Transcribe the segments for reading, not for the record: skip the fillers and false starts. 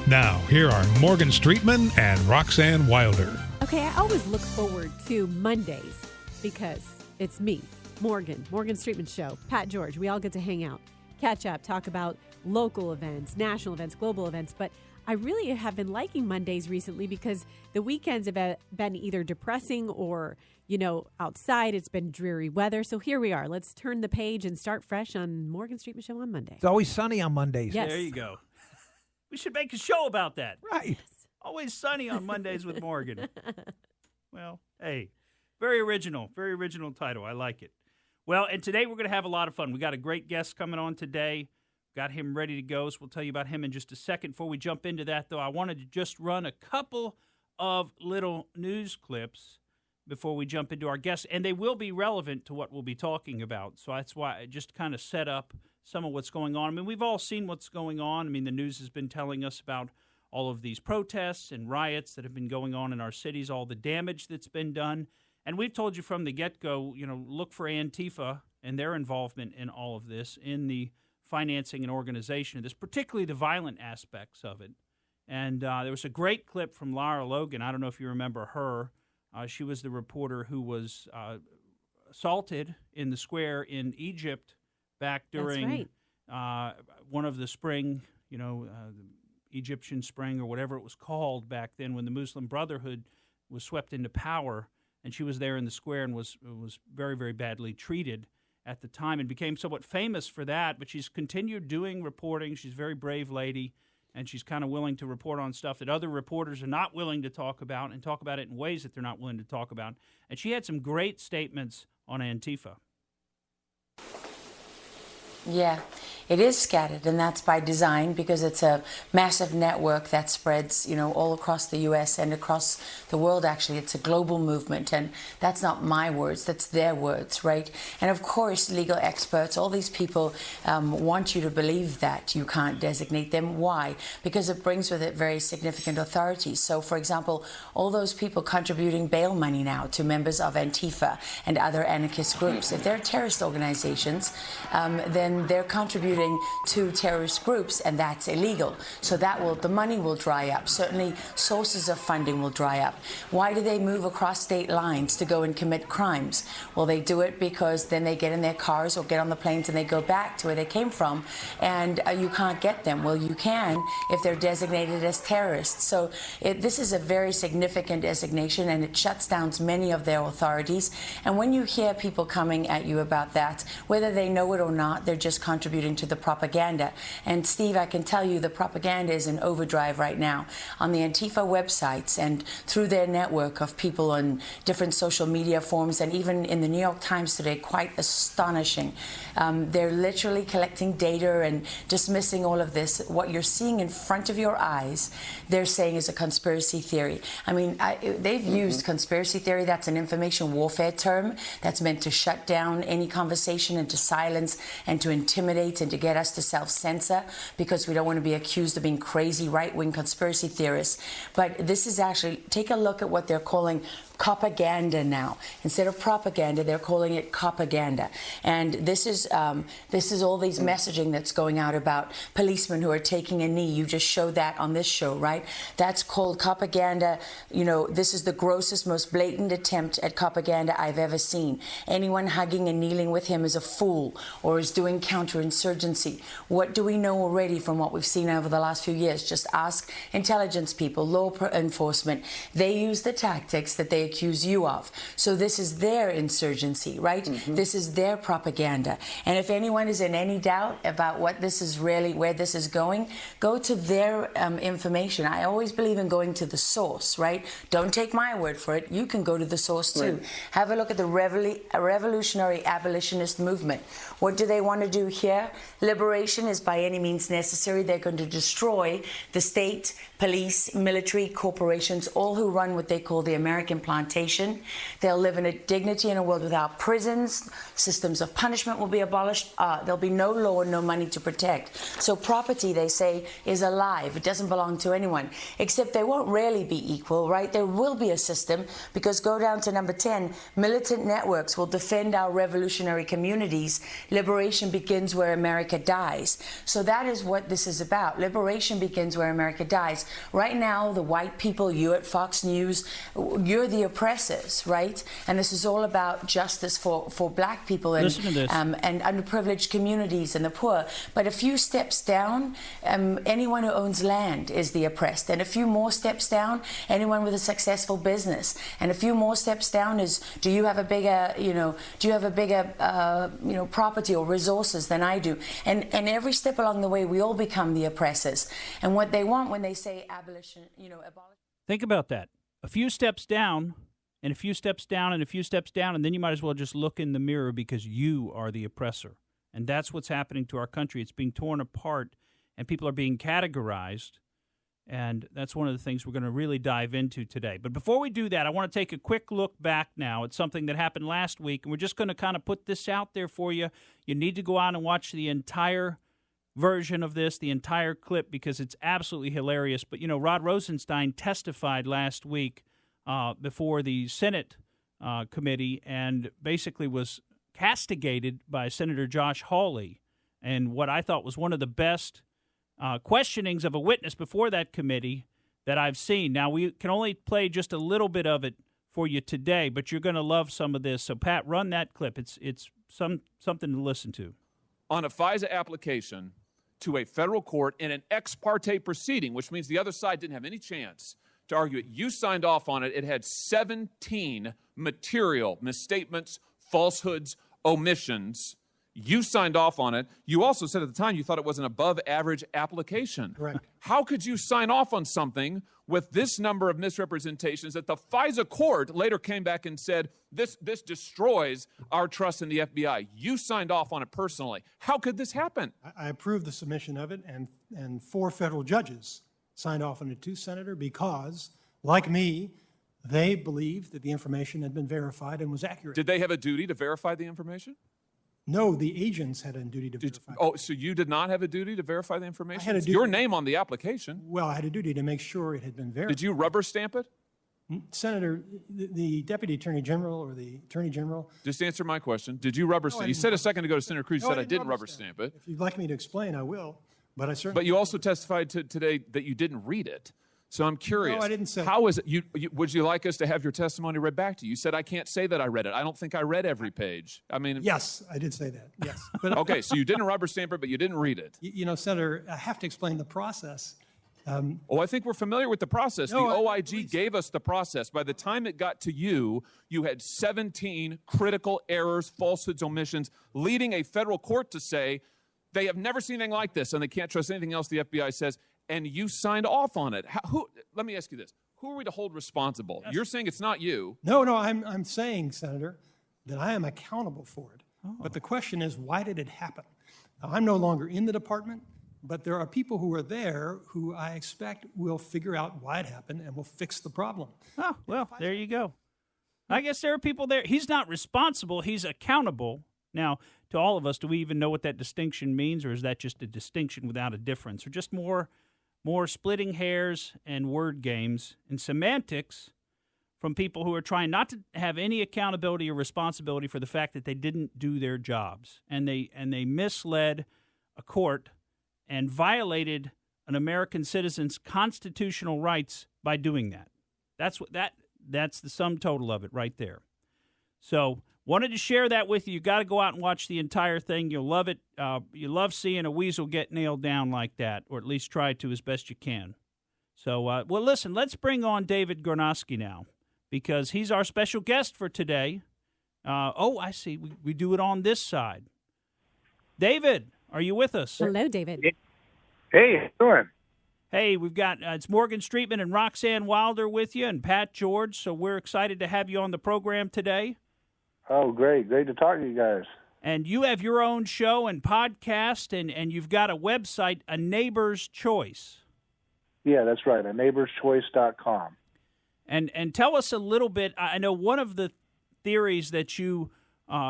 Now, here are Morgan Streetman and Roxanne Wilder. Okay, I always look forward to Mondays because it's me, Morgan Streetman Show, Pat George. We all get to hang out, catch up, talk about local events, national events, global events. But I really have been liking Mondays recently because the weekends have been either depressing or, outside. It's been dreary weather. So here we are. Let's turn the page and start fresh on Morgan Streetman Show on Monday. It's always sunny on Mondays. Yes. There you go. We should make a show about that. Right. Yes. Always sunny on Mondays with Morgan. Well, hey, very original title. I like it. Well, and today we're going to have a lot of fun. We got a great guest coming on today. Got him ready to go, so we'll tell you about him in just a second. Before we jump into that, though, I wanted to just run a couple of little news clips before we jump into our guests, and they will be relevant to what we'll be talking about. So that's why I just kind of set up some of what's going on. I mean, we've all seen what's going on. I mean, the news has been telling us about all of these protests and riots that have been going on in our cities, all the damage that's been done. And we've told you from the get-go, look for Antifa and their involvement in all of this, in the financing and organization of this, particularly the violent aspects of it. And there was a great clip from Lara Logan. I don't know if you remember her. She was the reporter who was assaulted in the square in Egypt back during one of the spring, the Egyptian Spring or whatever it was called back then when the Muslim Brotherhood was swept into power. And she was there in the square and was very, very badly treated at the time and became somewhat famous for that. But she's continued doing reporting. She's a very brave lady, and she's kind of willing to report on stuff that other reporters are not willing to talk about and talk about it in ways that they're not willing to talk about. And she had some great statements on Antifa. Yeah, it is scattered, and that's by design because it's a massive network that spreads, all across the U.S. and across the world, actually. It's a global movement, and that's not my words, that's their words, right? And of course, legal experts, all these people want you to believe that you can't designate them. Why? Because it brings with it very significant authority. So, for example, all those people contributing bail money now to members of Antifa and other anarchist groups, if they're terrorist organizations, then they're contributing to terrorist groups, and that's illegal. So the money will dry up. Certainly sources of funding will dry up. Why do they move across state lines to go and commit crimes? Well, they do it because then they get in their cars or get on the planes and they go back to where they came from, and you can't get them. Well, you can if they're designated as terrorists. So this is a very significant designation, and it shuts down many of their authorities. And when you hear people coming at you about that, whether they know it or not, they're just contributing to the propaganda. And Steve, I can tell you the propaganda is in overdrive right now on the Antifa websites and through their network of people on different social media forums, and even in the New York Times today, quite astonishing. They're literally collecting data and dismissing all of this. What you're seeing in front of your eyes, they're saying is a conspiracy theory. I mean, they've used conspiracy theory. That's an information warfare term that's meant to shut down any conversation and to silence and to intimidate and to get us to self-censor because we don't want to be accused of being crazy right-wing conspiracy theorists. But this is actually, take a look at what they're calling propaganda now. Instead of propaganda, they're calling it copaganda. And this is all these messaging that's going out about policemen who are taking a knee. You just showed that on this show, right? That's called copaganda. This is the grossest, most blatant attempt at copaganda I've ever seen. Anyone hugging and kneeling with him is a fool or is doing counterinsurgency. What do we know already from what we've seen over the last few years? Just ask intelligence people, law enforcement. They use the tactics that they accuse you of. So this is their insurgency, right? Mm-hmm. This is their propaganda. And if anyone is in any doubt about what this is really, where this is going, go to their information. I always believe in going to the source, right? Don't take my word for it. You can go to the source too. Right. Have a look at the revolutionary abolitionist movement. What do they want to do here? Liberation is by any means necessary. They're going to destroy the state, police, military, corporations, all who run what they call the American plan plantation. They'll live in a dignity in a world without prisons. Systems of punishment will be abolished. There'll be no law and no money to protect. So property, they say, is alive. It doesn't belong to anyone. Except they won't really be equal, right? There will be a system, because go down to number 10, militant networks will defend our revolutionary communities. Liberation begins where America dies. So that is what this is about. Liberation begins where America dies. Right now, the white people, you at Fox News, you're the oppressors, right? And this is all about justice for black people and underprivileged communities and the poor. But a few steps down, anyone who owns land is the oppressed. And a few more steps down, anyone with a successful business. And a few more steps down is, do you have a bigger, property or resources than I do? And every step along the way, we all become the oppressors. And what they want when they say abolition, abolish. Think about that. A few steps down, and a few steps down, and a few steps down, and then you might as well just look in the mirror, because you are the oppressor. And that's what's happening to our country. It's being torn apart, and people are being categorized. And that's one of the things we're going to really dive into today. But before we do that, I want to take a quick look back now at something that happened last week. And we're just going to kind of put this out there for you. You need to go out and watch the entire version of this, the entire clip, because it's absolutely hilarious. But, Rod Rosenstein testified last week before the Senate committee and basically was castigated by Senator Josh Hawley. And what I thought was one of the best questionings of a witness before that committee that I've seen. Now, we can only play just a little bit of it for you today, but you're going to love some of this. So, Pat, run that clip. It's something to listen to. On a FISA application to a federal court in an ex parte proceeding, which means the other side didn't have any chance to argue it. You signed off on it. It had 17 material misstatements, falsehoods, omissions. You signed off on it. You also said at the time you thought it was an above-average application. Correct. How could you sign off on something with this number of misrepresentations that the FISA court later came back and said, this destroys our trust in the FBI? You signed off on it personally. How could this happen? I approved the submission of it, and 4 federal judges signed off on it too, Senator, because, like me, they believed that the information had been verified and was accurate. Did they have a duty to verify the information? No, the agents had a duty to verify. So you did not have a duty to verify the information? I had a duty. Your name on the application. Well, I had a duty to make sure it had been verified. Did you rubber stamp it? Senator, the Deputy Attorney General or the Attorney General. Just answer my question. Did you rubber stamp? You said a second ago to Senator Cruz, said I didn't rubber stamp it. If you'd like me to explain, I will. But I certainly. But you also testified today that you didn't read it. So I'm curious. No, I didn't say. How is it? Would you like us to have your testimony read back to you? You said I can't say that I read it. I don't think I read every page. I mean. Yes, I did say that. Yes. But, okay, so you didn't rubber stamp it, but you didn't read it. Senator, I have to explain the process. I think we're familiar with the process. No, the OIG gave us the process. By the time it got to you, you had 17 critical errors, falsehoods, omissions, leading a federal court to say they have never seen anything like this and they can't trust anything else the FBI says, and you signed off on it. Let me ask you this. Who are we to hold responsible? Yes. You're saying it's not you. No, I'm saying, Senator, that I am accountable for it. Oh. But the question is, why did it happen? Now, I'm no longer in the department, but there are people who are there who I expect will figure out why it happened and will fix the problem. Oh, well, there you go. I guess there are people there. He's not responsible. He's accountable. Now, to all of us, do we even know what that distinction means, or is that just a distinction without a difference, or just more splitting hairs and word games and semantics from people who are trying not to have any accountability or responsibility for the fact that they didn't do their jobs, and they misled a court and violated an American citizen's constitutional rights by doing that. That's the sum total of it right there. So wanted to share that with you. You got to go out and watch the entire thing. You'll love it. You love seeing a weasel get nailed down like that, or at least try to as best you can. So, well, listen, let's bring on David Gornosky now, because he's our special guest for today. I see. We do it on this side. David, are you with us? Hello, David. Hey, how you doing? Hey, we've got it's Morgan Streetman and Roxanne Wilder with you, and Pat George, so we're excited to have you on the program today. Oh, great. Great to talk to you guys. And you have your own show and podcast, and you've got a website, A Neighbor's Choice. Yeah, that's right, aneighborschoice.com. And tell us a little bit. I know one of the theories that you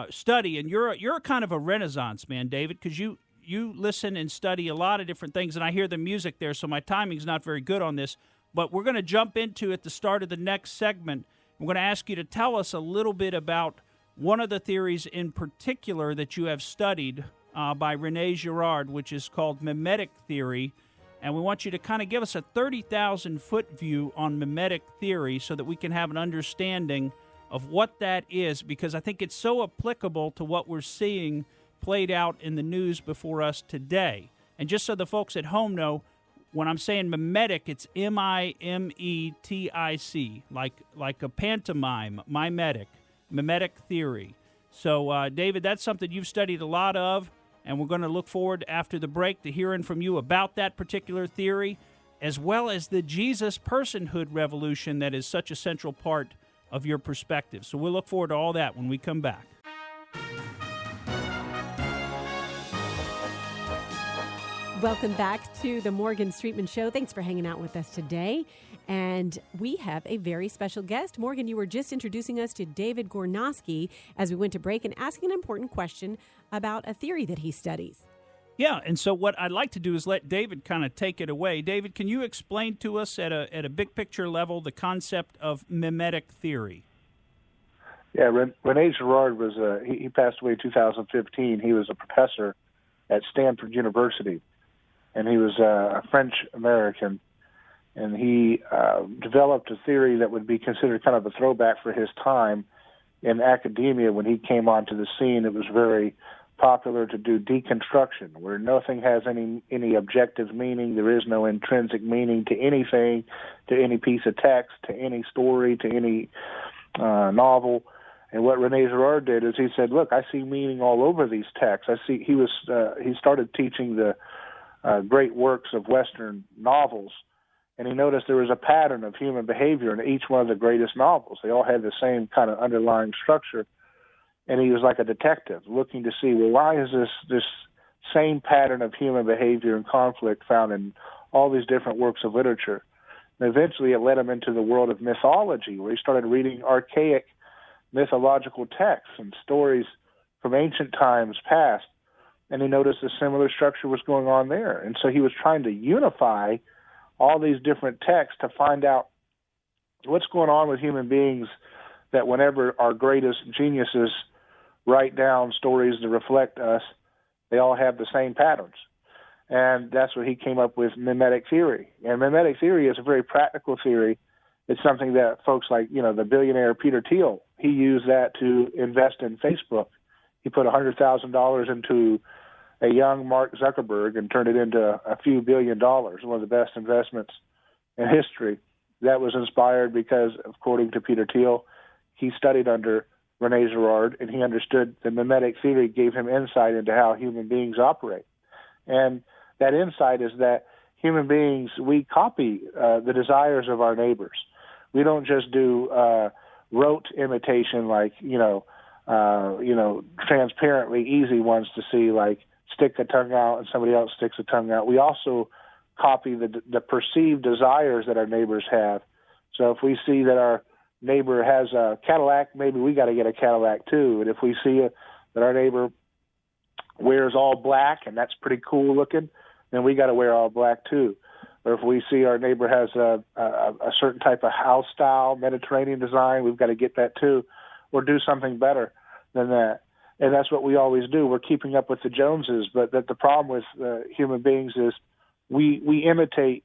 study, and you're kind of a Renaissance man, David, because you listen and study a lot of different things, and I hear the music there, so my timing's not very good on this. But we're going to jump into at the start of the next segment. We're going to ask you to tell us a little bit about one of the theories in particular that you have studied by René Girard, which is called mimetic theory. And we want you to kind of give us a 30,000-foot view on mimetic theory so that we can have an understanding of what that is, because I think it's so applicable to what we're seeing played out in the news before us today. And just so the folks at home know, when I'm saying mimetic, it's M-I-M-E-T-I-C, like a pantomime, mimetic theory. So, David, that's something you've studied a lot of, and we're going to look forward after the break to hearing from you about that particular theory, as well as the Jesus personhood revolution that is such a central part of your perspective. So we'll look forward to all that when we come back. Welcome back to the Morgan Streetman Show. Thanks for hanging out with us today. And we have a very special guest. Morgan, you were just introducing us to David Gornosky as we went to break and asking an important question about a theory that he studies. Yeah, and so what I'd like to do is let David kind of take it away. David, can you explain to us at a big picture level the concept of mimetic theory? Yeah, René Girard was he passed away in 2015. He was a professor at Stanford University, and he was a French-American, and he developed a theory that would be considered kind of a throwback for his time in academia. When he came onto the scene, it was very popular to do deconstruction, where nothing has any objective meaning. There is no intrinsic meaning to anything, to any piece of text, to any story, to any novel. And what René Girard did is he said, "Look, I see meaning all over these texts. I see." He started teaching the great works of Western novels, and he noticed there was a pattern of human behavior in each one of the greatest novels. They all had the same kind of underlying structure. And he was like a detective looking to see, well, why is this same pattern of human behavior and conflict found in all these different works of literature? And eventually it led him into the world of mythology, where he started reading archaic mythological texts and stories from ancient times past. And he noticed a similar structure was going on there. And so he was trying to unify all these different texts to find out what's going on with human beings, that whenever our greatest geniuses write down stories that reflect us, they all have the same patterns. And that's what he came up with, mimetic theory. And mimetic theory is a very practical theory. It's something that folks like, the billionaire Peter Thiel, he used that to invest in Facebook. He put $100,000 into a young Mark Zuckerberg and turned it into a few $1 billion, one of the best investments in history. That was inspired because, according to Peter Thiel, he studied under René Girard, and he understood the mimetic theory gave him insight into how human beings operate. And that insight is that human beings, we copy the desires of our neighbors. We don't just do rote imitation like, transparently easy ones to see, like stick a tongue out and somebody else sticks a tongue out. We also copy the perceived desires that our neighbors have. So if we see that our neighbor has a Cadillac, maybe we got to get a Cadillac too. And if we see that our neighbor wears all black and that's pretty cool looking, then we got to wear all black too. Or if we see our neighbor has a certain type of house style, Mediterranean design, we've got to get that too, or do something better than that. And that's what we always do. We're keeping up with the Joneses, but that the problem with human beings is we imitate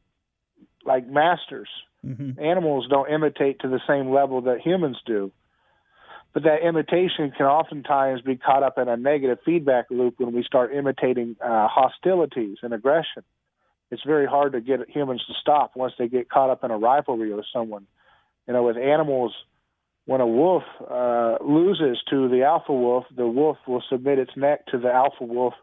like masters. Mm-hmm. Animals don't imitate to the same level that humans do. But that imitation can oftentimes be caught up in a negative feedback loop when we start imitating hostilities and aggression. It's very hard to get humans to stop once they get caught up in a rivalry with someone. With animals, when a wolf loses to the alpha wolf, the wolf will submit its neck to the alpha wolf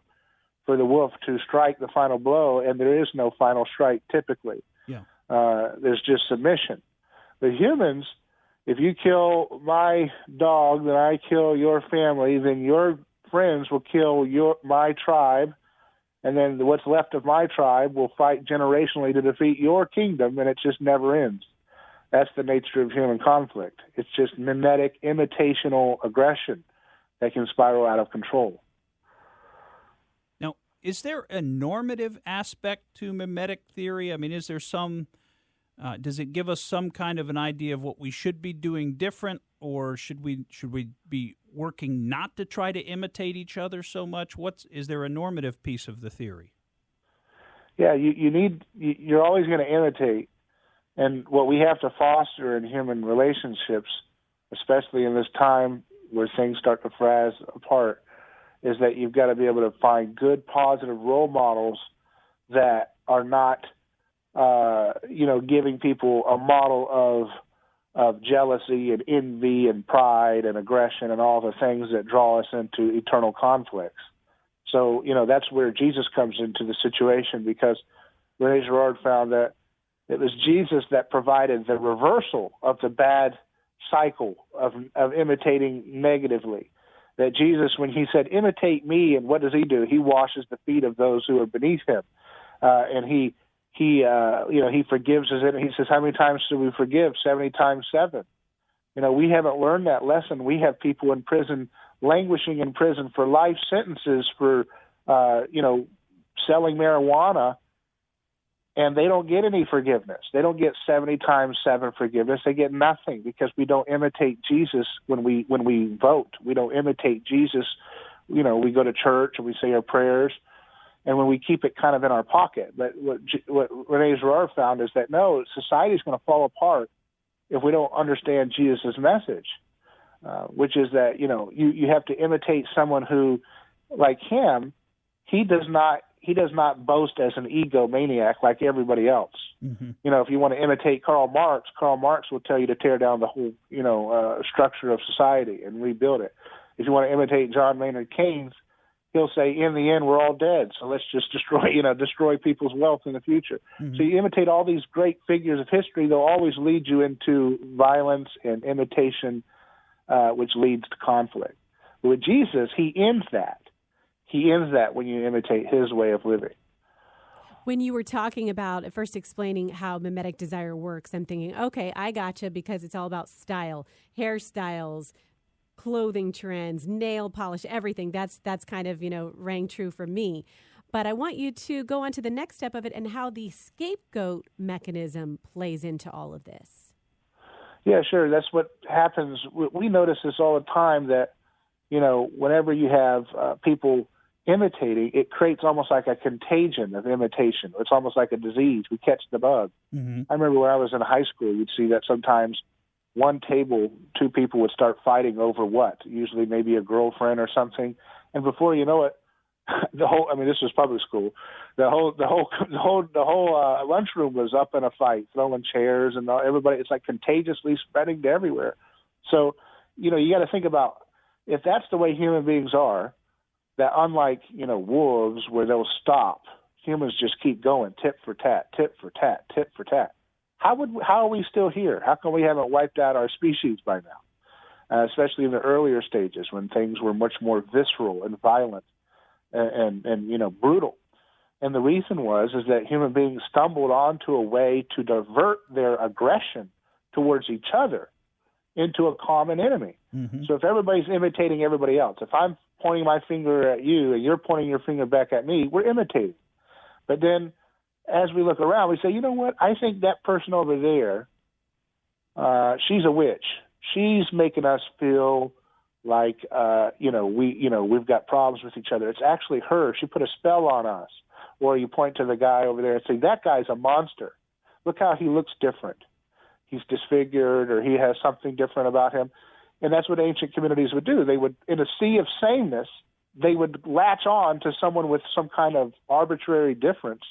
for the wolf to strike the final blow, and there is no final strike typically. Yeah. There's just submission. But humans, if you kill my dog, then I kill your family, then your friends will kill my tribe, and then what's left of my tribe will fight generationally to defeat your kingdom, and it just never ends. That's the nature of human conflict. It's just mimetic, imitational aggression that can spiral out of control. Now, is there a normative aspect to mimetic theory? I mean, is there some, does it give us some kind of an idea of what we should be doing different, or should we be working not to try to imitate each other so much? Is there a normative piece of the theory? Yeah, you're always going to imitate. And what we have to foster in human relationships, especially in this time where things start to frazz apart, is that you've got to be able to find good, positive role models that are not, giving people a model of jealousy and envy and pride and aggression and all the things that draw us into eternal conflicts. So, that's where Jesus comes into the situation, because René Girard found that it was Jesus that provided the reversal of the bad cycle of imitating negatively. That Jesus, when he said, imitate me, and what does he do? He washes the feet of those who are beneath him. And he forgives us. He says, how many times do we forgive? 70 times 7. We haven't learned that lesson. We have people in prison, languishing in prison for life sentences for, selling marijuana, and they don't get any forgiveness. They don't get 70 times 7 forgiveness. They get nothing, because we don't imitate Jesus when we vote. We don't imitate Jesus. We go to church and we say our prayers, and when we keep it kind of in our pocket. But what René Girard found is that, no, society is going to fall apart if we don't understand Jesus' message, which is that, you have to imitate someone who, like him, he does not boast as an egomaniac like everybody else. Mm-hmm. If you want to imitate Karl Marx will tell you to tear down the whole, structure of society and rebuild it. If you want to imitate John Maynard Keynes, he'll say, in the end, we're all dead, so let's just destroy people's wealth in the future. Mm-hmm. So you imitate all these great figures of history, they'll always lead you into violence and imitation, which leads to conflict. But with Jesus, he ends that. He ends that when you imitate his way of living. When you were talking about at first explaining how mimetic desire works, I'm thinking, okay, I gotcha, because it's all about style, hairstyles, clothing trends, nail polish, everything. That's kind of, rang true for me. But I want you to go on to the next step of it and how the scapegoat mechanism plays into all of this. Yeah, sure. That's what happens. We notice this all the time, that, whenever you have people imitating, it creates almost like a contagion of imitation. It's almost like a disease. We catch the bug. Mm-hmm. I remember when I was in high school, you'd see that sometimes one table, 2 people would start fighting over what? Usually maybe a girlfriend or something. And before you know it, this was public school, the whole lunchroom was up in a fight, throwing chairs and everybody. It's like contagiously spreading to everywhere. So, you got to think about, if that's the way human beings are, that unlike, wolves where they'll stop, humans just keep going, tit for tat, tit for tat, tit for tat. How are we still here? How come we haven't wiped out our species by now? Especially in the earlier stages when things were much more visceral and violent and brutal. And the reason is that human beings stumbled onto a way to divert their aggression towards each other into a common enemy. Mm-hmm. So if everybody's imitating everybody else, if I'm pointing my finger at you and you're pointing your finger back at me, we're imitating. But then as we look around, we say, you know what? I think that person over there, she's a witch. She's making us feel like, we've got problems with each other. It's actually her. She put a spell on us. Or you point to the guy over there and say, that guy's a monster. Look how he looks different. He's disfigured, or he has something different about him. And that's what ancient communities would do. They would, in a sea of sameness, they would latch on to someone with some kind of arbitrary difference,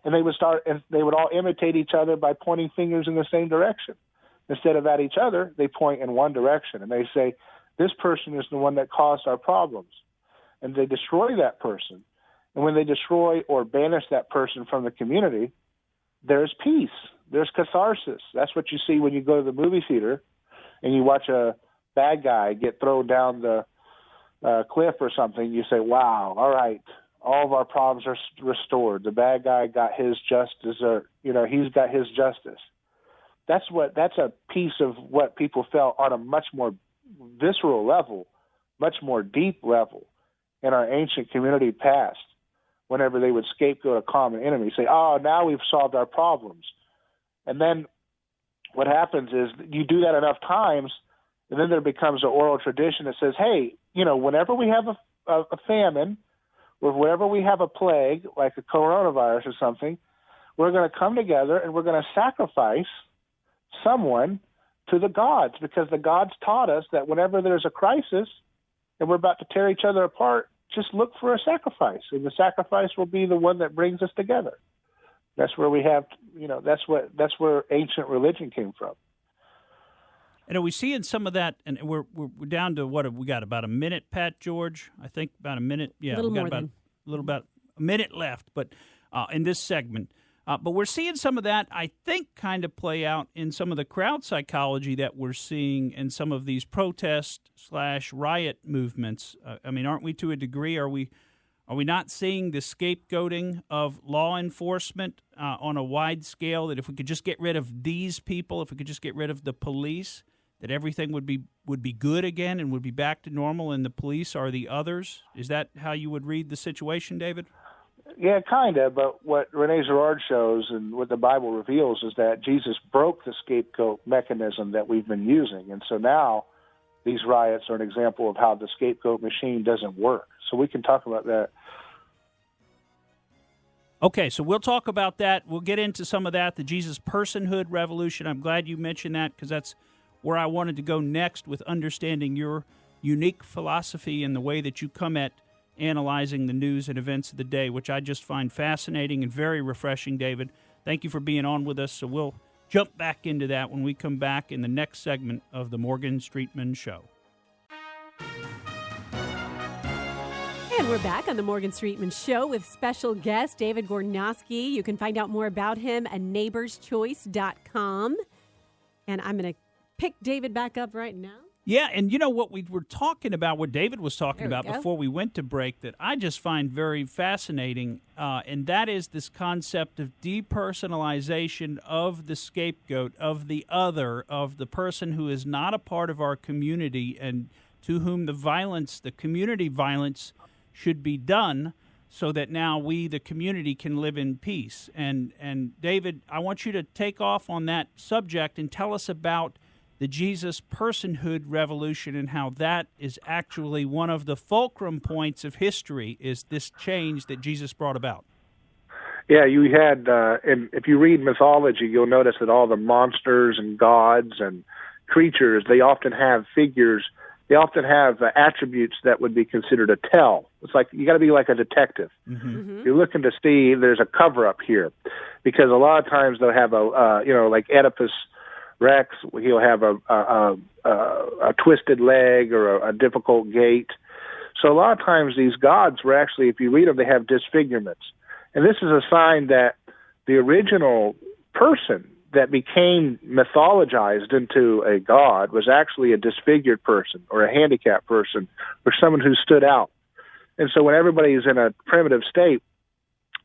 and they would all imitate each other by pointing fingers in the same direction. Instead of at each other, they point in one direction, and they say, this person is the one that caused our problems. And they destroy that person. And when they destroy or banish that person from the community, there's peace. There's catharsis. That's what you see when you go to the movie theater and you watch a bad guy get thrown down the cliff or something. You say, wow, all right, all of our problems are restored. The bad guy got his just dessert. He's got his justice. That's a piece of what people felt on a much more visceral level, much more deep level in our ancient community past. Whenever they would scapegoat a common enemy, say, "Oh, now we've solved our problems," and then what happens is you do that enough times, and then there becomes an oral tradition that says, "Hey, whenever we have a famine, or whenever we have a plague like a coronavirus or something, we're going to come together and we're going to sacrifice someone to the gods, because the gods taught us that whenever there's a crisis and we're about to tear each other apart, just look for a sacrifice, and the sacrifice will be the one that brings us together." That's where we have, that's where ancient religion came from. And are we seeing some of that? And we're down to what have we got? About a minute, Pat George? I think about a minute. Yeah, a little we got more about a minute left, but in this segment. But we're seeing some of that, I think, kind of play out in some of the crowd psychology that we're seeing in some of these protest/riot movements. Aren't we to a degree? Are we not seeing the scapegoating of law enforcement on a wide scale? That if we could just get rid of these people, if we could just get rid of the police, that everything would be good again and would be back to normal, and the police are the others? Is that how you would read the situation, David? Yeah, kind of, but what Rene Girard shows and what the Bible reveals is that Jesus broke the scapegoat mechanism that we've been using, and so now these riots are an example of how the scapegoat machine doesn't work. So we can talk about that. Okay, so we'll talk about that. We'll get into some of that, the Jesus personhood revolution. I'm glad you mentioned that, because that's where I wanted to go next, with understanding your unique philosophy and the way that you come at analyzing the news and events of the day, which I just find fascinating and very refreshing, David. Thank you for being on with us. So we'll jump back into that when we come back in the next segment of the Morgan Streetman Show. And we're back on the Morgan Streetman Show with special guest David Gornowski. You can find out more about him at neighborschoice.com. And I'm going to pick David back up right now. Yeah, and you know what we were talking about, what David was talking about before we went to break, that I just find very fascinating, and that is this concept of depersonalization of the scapegoat, of the other, of the person who is not a part of our community and to whom the community violence should be done, so that now we, the community, can live in peace. And David, I want you to take off on that subject and tell us about the Jesus personhood revolution and how that is actually one of the fulcrum points of history, is this change that Jesus brought about. Yeah, you had, and if you read mythology, you'll notice that all the monsters and gods and creatures, they often have figures, they often have attributes that would be considered a tell. It's like, you got to be like a detective. Mm-hmm. You're looking to see there's a cover-up here, because a lot of times they'll have like Oedipus Rex, he'll have a twisted leg or a difficult gait. So a lot of times these gods were actually, if you read them, they have disfigurements. And this is a sign that the original person that became mythologized into a god was actually a disfigured person or a handicapped person or someone who stood out. And so when everybody's in a primitive state,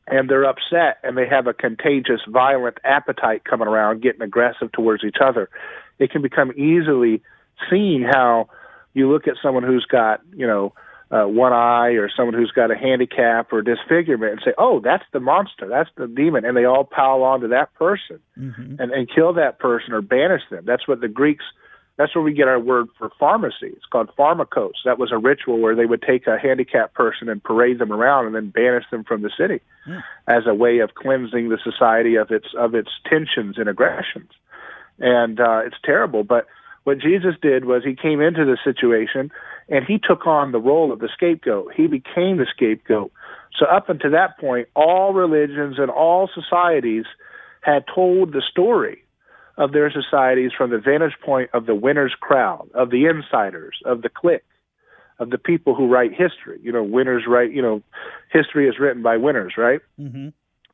and they're upset, and they have a contagious, violent appetite coming around, getting aggressive towards each other, it can become easily seen how you look at someone who's got, one eye, or someone who's got a handicap or disfigurement, and say, "Oh, that's the monster, that's the demon," and they all pile onto that person and kill that person or banish them. That's what the Greeks. That's where we get our word for pharmacy. It's called pharmakos. That was a ritual where they would take a handicapped person and parade them around and then banish them from the city as a way of cleansing the society of its tensions and aggressions. And it's terrible. But what Jesus did was he came into the situation and he took on the role of the scapegoat. He became the scapegoat. So up until that point, all religions and all societies had told the story of their societies from the vantage point of the winner's crowd, of the insiders, of the clique, of the people who write history. Winners write, history is written by winners, right? Mm-hmm.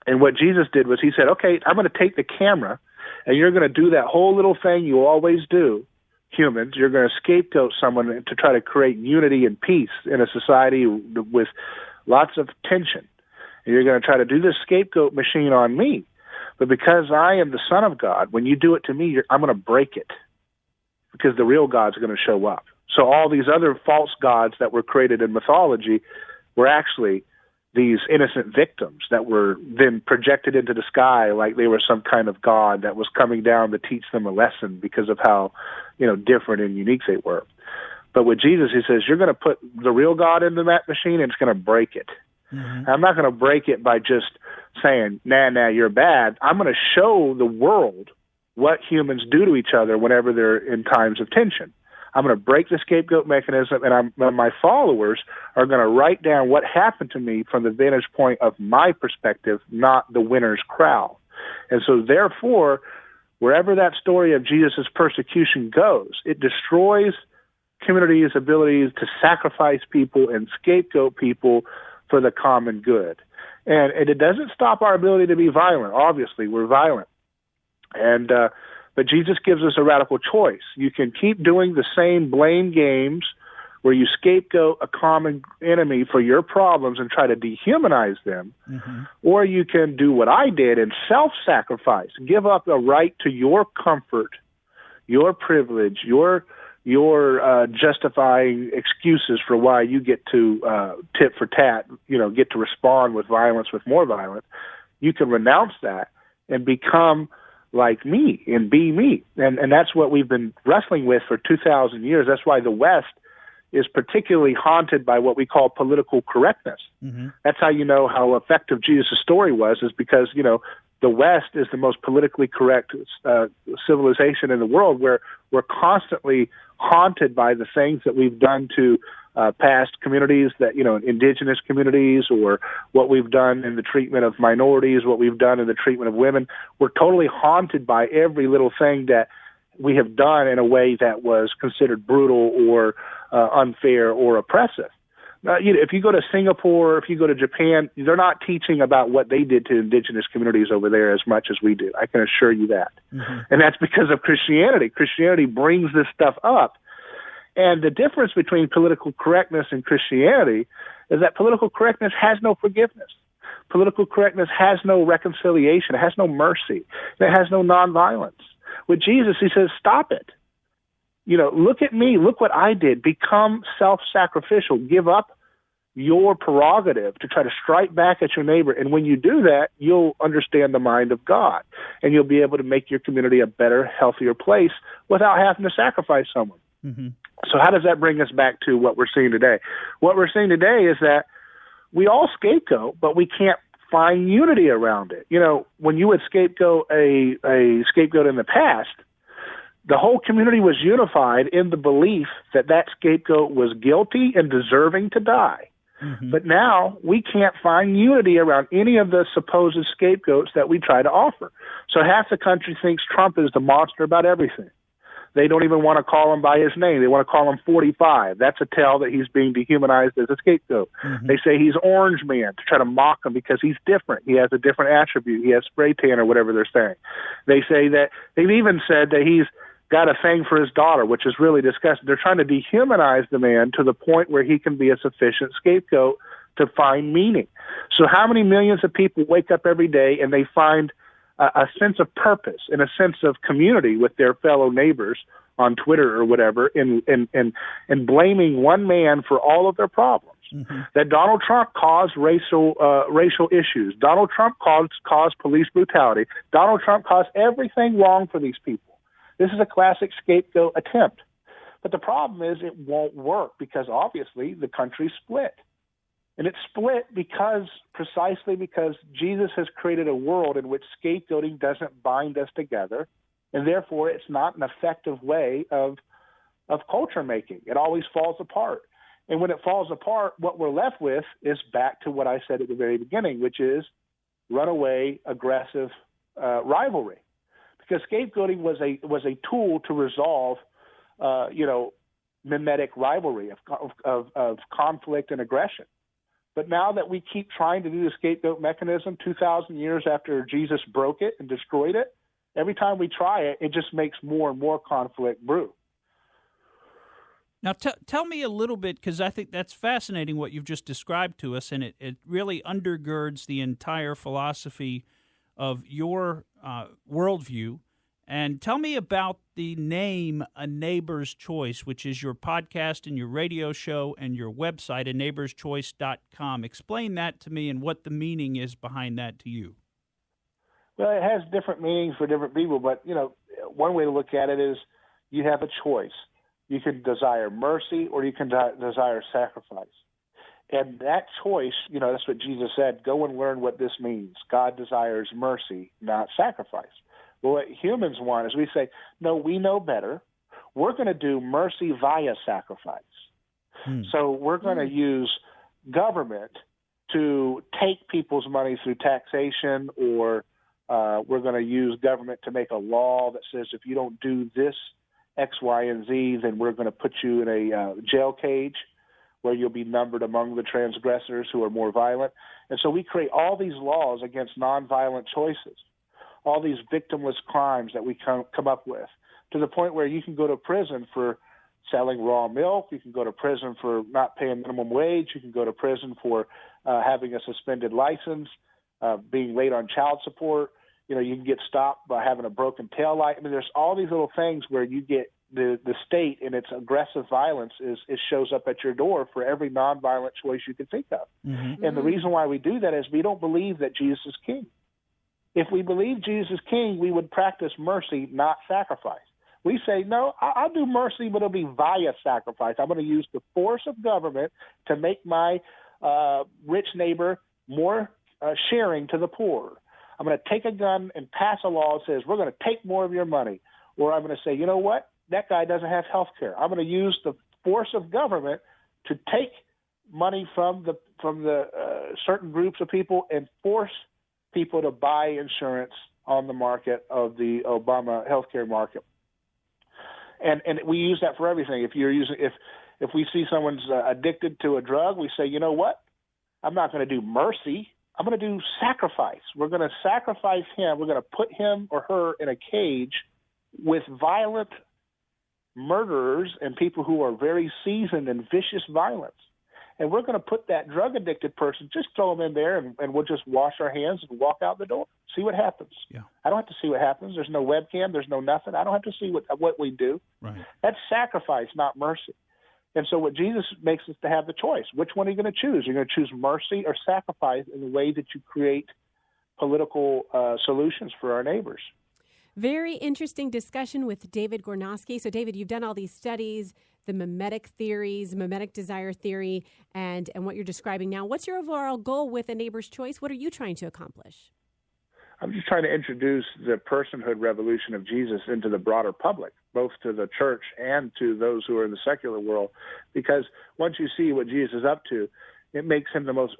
And what Jesus did was he said, okay, I'm going to take the camera, and you're going to do that whole little thing you always do, humans. You're going to scapegoat someone to try to create unity and peace in a society with lots of tension. And you're going to try to do this scapegoat machine on me. But because I am the Son of God, when you do it to me, I'm going to break it, because the real God's going to show up. So all these other false gods that were created in mythology were actually these innocent victims that were then projected into the sky like they were some kind of god that was coming down to teach them a lesson because of how, different and unique they were. But with Jesus, he says, you're going to put the real God into that machine, and it's going to break it. Mm-hmm. I'm not going to break it by just saying, nah, you're bad. I'm going to show the world what humans do to each other whenever they're in times of tension. I'm going to break the scapegoat mechanism, and my followers are going to write down what happened to me from the vantage point of my perspective, not the winner's crowd. And so, therefore, wherever that story of Jesus' persecution goes, it destroys communities' abilities to sacrifice people and scapegoat people for the common good. And it doesn't stop our ability to be violent. Obviously, we're violent. But Jesus gives us a radical choice. You can keep doing the same blame games where you scapegoat a common enemy for your problems and try to dehumanize them, mm-hmm. or you can do what I did and self-sacrifice, give up a right to your comfort, your privilege, your justifying excuses for why you get to tit for tat, get to respond with violence with more violence. You can renounce that and become like me and be me. And that's what we've been wrestling with for 2,000 years. That's why the West is particularly haunted by what we call political correctness. Mm-hmm. That's how you know how effective Jesus' story was, is because, the West is the most politically correct civilization in the world, where we're constantly haunted by the things that we've done to past communities, that, indigenous communities, or what we've done in the treatment of minorities, what we've done in the treatment of women. We're totally haunted by every little thing that we have done in a way that was considered brutal or unfair or oppressive. If you go to Singapore, if you go to Japan, they're not teaching about what they did to indigenous communities over there as much as we do. I can assure you that. Mm-hmm. And that's because of Christianity. Christianity brings this stuff up. And the difference between political correctness and Christianity is that political correctness has no forgiveness. Political correctness has no reconciliation. It has no mercy. It has no nonviolence. With Jesus, he says, stop it. Look at me. Look what I did. Become self-sacrificial. Give up your prerogative to try to strike back at your neighbor. And when you do that, you'll understand the mind of God, and you'll be able to make your community a better, healthier place without having to sacrifice someone. Mm-hmm. So how does that bring us back to what we're seeing today? What we're seeing today is that we all scapegoat, but we can't find unity around it. When you would scapegoat a scapegoat in the past, the whole community was unified in the belief that that scapegoat was guilty and deserving to die. Mm-hmm. But now we can't find unity around any of the supposed scapegoats that we try to offer. So half the country thinks Trump is the monster about everything. They don't even want to call him by his name. They want to call him 45. That's a tell that he's being dehumanized as a scapegoat. Mm-hmm. They say he's Orange Man to try to mock him because he's different. He has a different attribute. He has spray tan or whatever they're saying. They say that they've even said that he's got a thing for his daughter, which is really disgusting. They're trying to dehumanize the man to the point where he can be a sufficient scapegoat to find meaning. So how many millions of people wake up every day and they find a sense of purpose and a sense of community with their fellow neighbors on Twitter or whatever, in blaming one man for all of their problems? Mm-hmm. That Donald Trump caused racial issues. Donald Trump caused police brutality. Donald Trump caused everything wrong for these people. This is a classic scapegoat attempt. But the problem is it won't work because obviously the country's split. And it's split precisely because Jesus has created a world in which scapegoating doesn't bind us together, and therefore it's not an effective way of culture making. It always falls apart. And when it falls apart, what we're left with is back to what I said at the very beginning, which is runaway, aggressive rivalry. Because scapegoating was a tool to resolve, mimetic rivalry of conflict and aggression. But now that we keep trying to do the scapegoat mechanism 2,000 years after Jesus broke it and destroyed it, every time we try it, it just makes more and more conflict brew. Now, tell me a little bit, because I think that's fascinating what you've just described to us, and it really undergirds the entire philosophy of your worldview. And tell me about the name A Neighbor's Choice, which is your podcast and your radio show and your website, aneighborschoice.com. Explain that to me and what the meaning is behind that to you. Well, it has different meanings for different people, but, one way to look at it is you have a choice. You can desire mercy or you can desire sacrifice. And that choice, that's what Jesus said, go and learn what this means. God desires mercy, not sacrifice. Well, what humans want is we say, no, we know better. We're going to do mercy via sacrifice. So we're going to use government to take people's money through taxation, or we're going to use government to make a law that says if you don't do this X, Y, and Z, then we're going to put you in a jail cage where you'll be numbered among the transgressors who are more violent. And so we create all these laws against nonviolent choices, all these victimless crimes that we come up with, to the point where you can go to prison for selling raw milk, you can go to prison for not paying minimum wage, you can go to prison for having a suspended license, being late on child support. You can get stopped by having a broken tail light. I mean, there's all these little things where you get the state in its aggressive violence it shows up at your door for every nonviolent choice you can think of. And the reason why we do that is we don't believe that Jesus is king. If we believe Jesus is king, we would practice mercy, not sacrifice. We say, no, I'll do mercy, but it'll be via sacrifice. I'm going to use the force of government to make my rich neighbor more sharing to the poor. I'm going to take a gun and pass a law that says we're going to take more of your money. Or I'm going to say, you know what? That guy doesn't have health care. I'm going to use the force of government to take money from the certain groups of people and force people to buy insurance on the market of the Obama healthcare market. And we use that for everything. If we see someone's addicted to a drug, we say, you know what? I'm not going to do mercy. I'm going to do sacrifice. We're going to sacrifice him. We're going to put him or her in a cage with violent murderers and people who are very seasoned in vicious violence. And we're going to put that drug-addicted person, just throw them in there, and we'll just wash our hands and walk out the door. See what happens. Yeah. I don't have to see what happens. There's no webcam. There's no nothing. I don't have to see what we do. Right. That's sacrifice, not mercy. And so what Jesus makes us to have the choice. Which one are you going to choose? You're going to choose mercy or sacrifice in the way that you create political solutions for our neighbors. Very interesting discussion with David Gornosky. So, David, you've done all these studies, the mimetic theories, mimetic desire theory, and what you're describing now. What's your overall goal with A Neighbor's Choice? What are you trying to accomplish? I'm just trying to introduce the personhood revolution of Jesus into the broader public, both to the church and to those who are in the secular world, because once you see what Jesus is up to, it makes him the most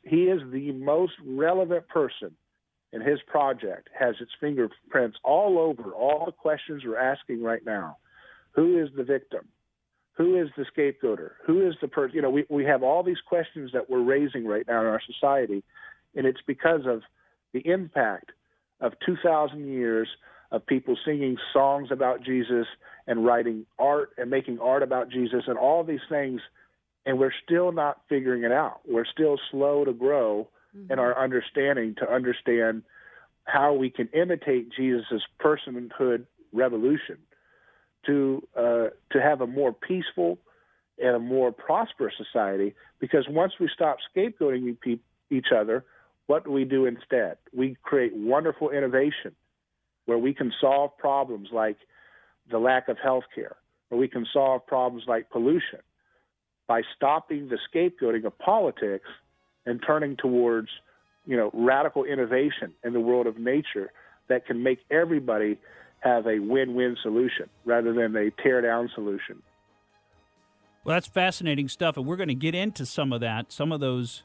he is the most relevant person. And his project has its fingerprints all over all the questions we're asking right now. Who is the victim? Who is the scapegoater? Who is the person? We have all these questions that we're raising right now in our society, and it's because of the impact of 2,000 years of people singing songs about Jesus and writing art and making art about Jesus and all these things, and we're still not figuring it out. We're still slow to grow in our understanding to understand how we can imitate Jesus' personhood revolution to have a more peaceful and a more prosperous society. Because once we stop scapegoating each other, what do we do instead? We create wonderful innovation where we can solve problems like the lack of health care, or we can solve problems like pollution by stopping the scapegoating of politics and turning towards, radical innovation in the world of nature that can make everybody have a win-win solution rather than a tear-down solution. Well, that's fascinating stuff, and we're going to get into some of that, some of those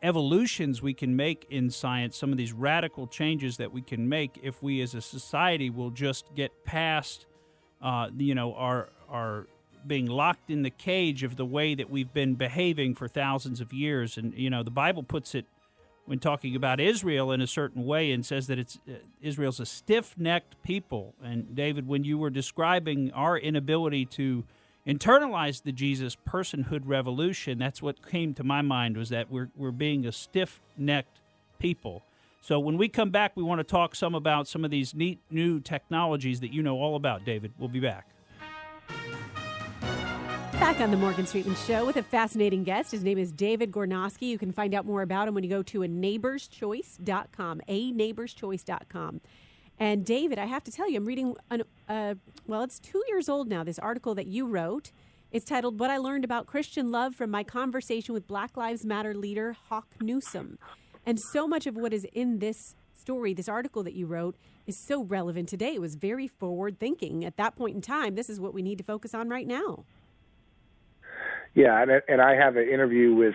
evolutions we can make in science, some of these radical changes that we can make if we as a society will just get past, our being locked in the cage of the way that we've been behaving for thousands of years. And, the Bible puts it, when talking about Israel, in a certain way, and says that Israel's a stiff-necked people. And, David, when you were describing our inability to internalize the Jesus personhood revolution, that's what came to my mind, was that we're being a stiff-necked people. So when we come back, we want to talk some about some of these neat new technologies that you know all about, David. We'll be back. Back on the Morgan Streetman Show with a fascinating guest. His name is David Gornosky. You can find out more about him when you go to aneighborschoice.com, aneighborschoice.com. And David, I have to tell you, I'm reading, it's 2 years old now, this article that you wrote. It's titled, What I Learned About Christian Love from My Conversation with Black Lives Matter leader Hawk Newsome. And so much of what is in this story, this article that you wrote, is so relevant today. It was very forward thinking. At that point in time, this is what we need to focus on right now. Yeah, and I have an interview with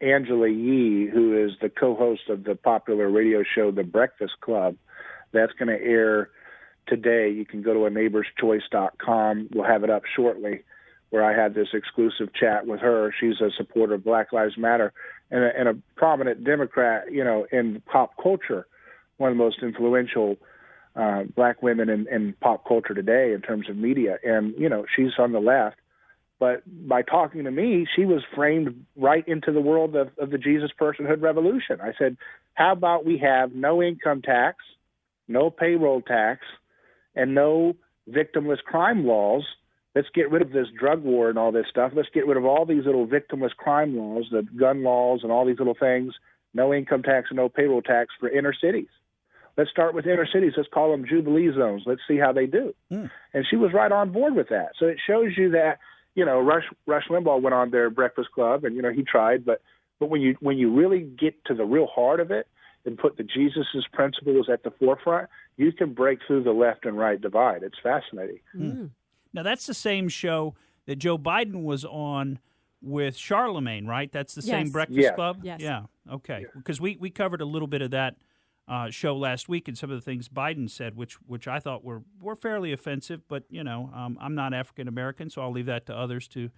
Angela Yee, who is the co-host of the popular radio show The Breakfast Club. That's going to air today. You can go to aneighborschoice.com. We'll have it up shortly, where I had this exclusive chat with her. She's a supporter of Black Lives Matter and a prominent Democrat, in pop culture, one of the most influential black women in pop culture today in terms of media. And, she's on the left. But by talking to me, she was framed right into the world of the Jesus personhood revolution. I said, how about we have no income tax, no payroll tax, and no victimless crime laws? Let's get rid of this drug war and all this stuff. Let's get rid of all these little victimless crime laws, the gun laws and all these little things, no income tax and no payroll tax for inner cities. Let's start with inner cities. Let's call them Jubilee zones. Let's see how they do. And she was right on board with that. So it shows you that, Rush Limbaugh went on their Breakfast Club and, he tried. But when you really get to the real heart of it and put the Jesus's principles at the forefront, you can break through the left and right divide. It's fascinating. Now, that's the same show that Joe Biden was on with Charlemagne, right? That's the same Breakfast Club? Yes. Yeah, okay. Because we covered a little bit of that show last week and some of the things Biden said, which I thought were fairly offensive. But, I'm not African-American, so I'll leave that to others to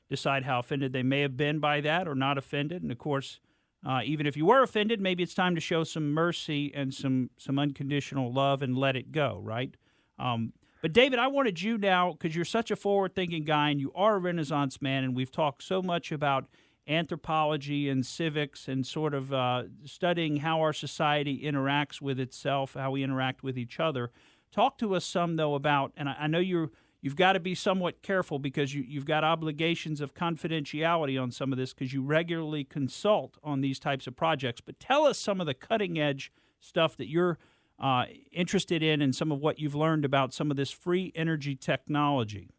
decide how offended they may have been by that or not offended. And, of course, even if you were offended, maybe it's time to show some mercy and some unconditional love and let it go, right? But, David, I wanted you now, because you're such a forward-thinking guy and you are a Renaissance man, and we've talked so much about anthropology and civics and sort of studying how our society interacts with itself, how we interact with each other. Talk to us some, though, about, and I know you've got to be somewhat careful because you've got obligations of confidentiality on some of this because you regularly consult on these types of projects. But tell us some of the cutting-edge stuff that you're interested in and some of what you've learned about some of this free energy technology.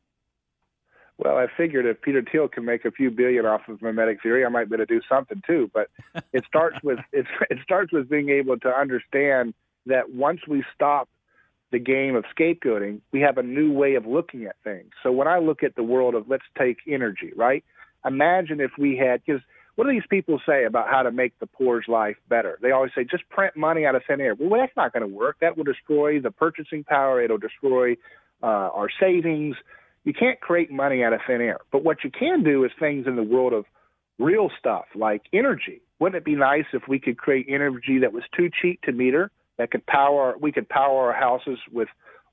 Well, I figured if Peter Thiel can make a few billion off of mimetic theory, I might be able to do something too. But it starts with being able to understand that once we stop the game of scapegoating, we have a new way of looking at things. So when I look at the world of, let's take energy, right? Imagine if we had, because what do these people say about how to make the poor's life better? They always say, just print money out of thin air. Well, that's not going to work. That will destroy the purchasing power. It'll destroy our savings. You can't create money out of thin air. But what you can do is things in the world of real stuff like energy. Wouldn't it be nice if we could create energy that was too cheap to meter, that we could power our houses with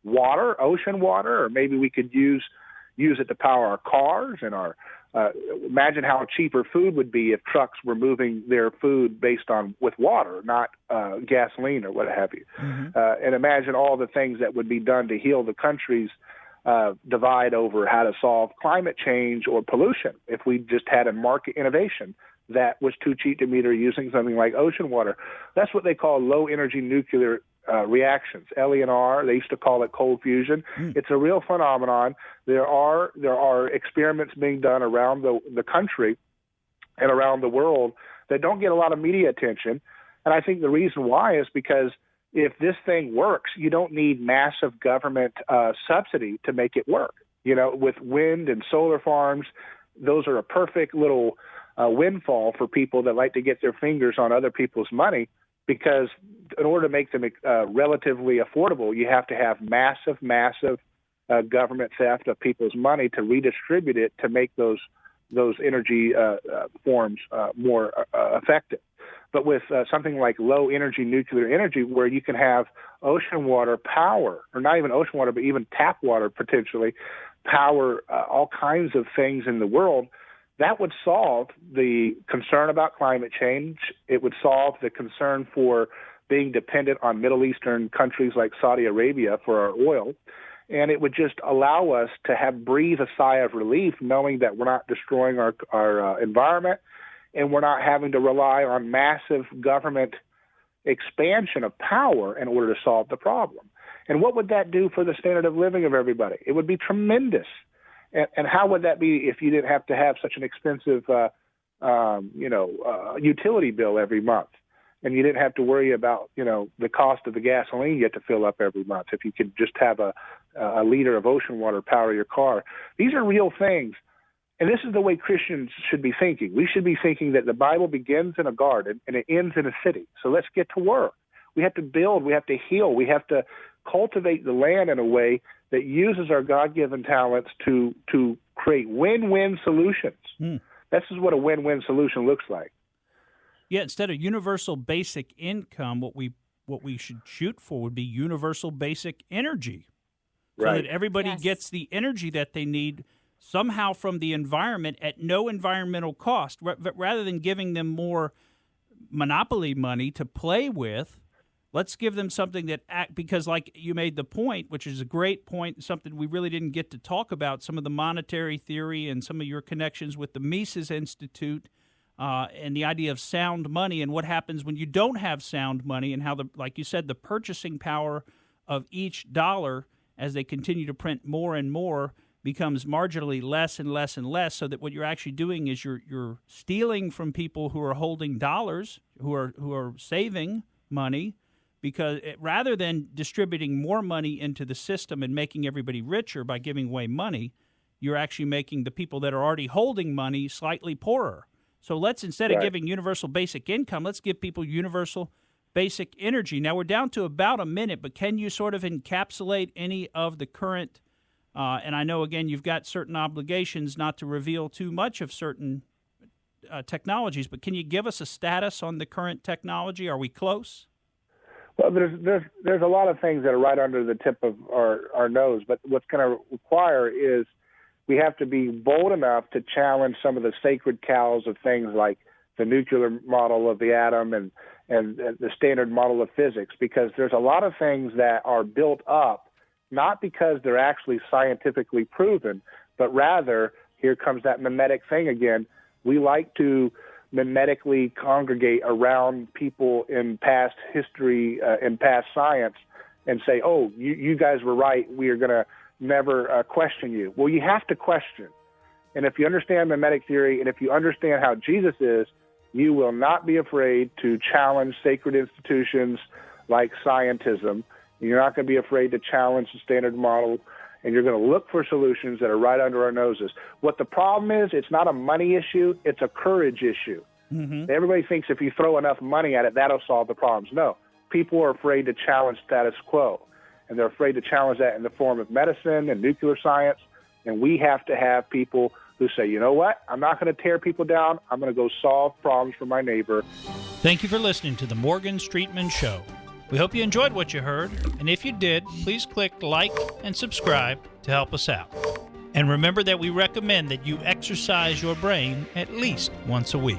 water, ocean water, or maybe we could use it to power our cars and our imagine how cheaper food would be if trucks were moving their food with water, not gasoline or what have you. And imagine all the things that would be done to heal the country's divide over how to solve climate change or pollution if we just had a market innovation that was too cheap to meter using something like ocean water. That's what they call low-energy nuclear reactions, LENR. They used to call it cold fusion. It's a real phenomenon. There are experiments being done around the country and around the world that don't get a lot of media attention. And I think the reason why is because if this thing works, you don't need massive government subsidy to make it work. With wind and solar farms, those are a perfect little windfall for people that like to get their fingers on other people's money, because in order to make them relatively affordable, you have to have massive government theft of people's money to redistribute it to make those energy forms more effective. But with something like low-energy nuclear energy, where you can have ocean water power, or not even ocean water, but even tap water potentially, power all kinds of things in the world, that would solve the concern about climate change. It would solve the concern for being dependent on Middle Eastern countries like Saudi Arabia for our oil. And it would just allow us to breathe a sigh of relief, knowing that we're not destroying our environment, and we're not having to rely on massive government expansion of power in order to solve the problem. And what would that do for the standard of living of everybody? It would be tremendous. And how would that be if you didn't have to have such an expensive, utility bill every month, and you didn't have to worry about, the cost of the gasoline you have to fill up every month? If you could just have a liter of ocean water power your car. These are real things. And this is the way Christians should be thinking. We should be thinking that the Bible begins in a garden and it ends in a city. So let's get to work. We have to build. We have to heal. We have to cultivate the land in a way that uses our God-given talents to create win-win solutions. This is what a win-win solution looks like. Yeah, instead of universal basic income, what we should shoot for would be universal basic energy. So that everybody gets the energy that they need somehow from the environment at no environmental cost, rather than giving them more monopoly money to play with. Let's give them something because like you made the point, which is a great point, something we really didn't get to talk about, some of the monetary theory and some of your connections with the Mises Institute and the idea of sound money and what happens when you don't have sound money, and how, like you said, the purchasing power of each dollar as they continue to print more and more becomes marginally less and less and less, so that what you're actually doing is you're stealing from people who are holding dollars, who are saving money, because rather than distributing more money into the system and making everybody richer by giving away money, you're actually making the people that are already holding money slightly poorer. So let's, instead of giving universal basic income, let's give people universal basic energy. Now, we're down to about a minute, but can you sort of encapsulate any of the current, and I know, again, you've got certain obligations not to reveal too much of certain technologies, but can you give us a status on the current technology? Are we close? Well, there's a lot of things that are right under the tip of our nose, but what's going to require is we have to be bold enough to challenge some of the sacred cows of things like the nuclear model of the atom and the standard model of physics, because there's a lot of things that are built up not because they're actually scientifically proven, but rather, here comes that mimetic thing again, we like to mimetically congregate around people in past history, in past science, and say, oh, you guys were right, we are going to never question you. Well, you have to question. And if you understand mimetic theory, and if you understand how Jesus is, you will not be afraid to challenge sacred institutions like scientism. You're not going to be afraid to challenge the standard model, and you're going to look for solutions that are right under our noses. What the problem is, it's not a money issue, it's a courage issue. Mm-hmm. Everybody thinks if you throw enough money at it, that'll solve the problems. No. People are afraid to challenge status quo, and they're afraid to challenge that in the form of medicine and nuclear science, and we have to have people who say, you know what, I'm not going to tear people down, I'm going to go solve problems for my neighbor. Thank you for listening to the Morgan Streetman Show. We hope you enjoyed what you heard, and if you did, please click like and subscribe to help us out. And remember that we recommend that you exercise your brain at least once a week.